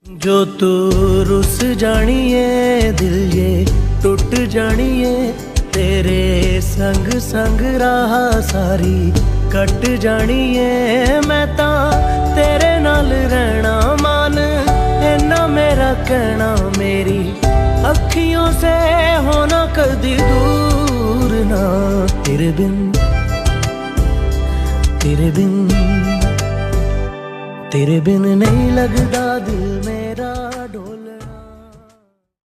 जो तू रुस जानिए दिल ये टूट जानिए, तेरे संग संग राह सारी कट जानिए। मैं ता तेरे नाल रहना मान इन्ना मेरा कहना, मेरी अखियों से होना कदी दूर ना। तेरे बिन तेरे बिन तेरे बिन नहीं लगदा दिल।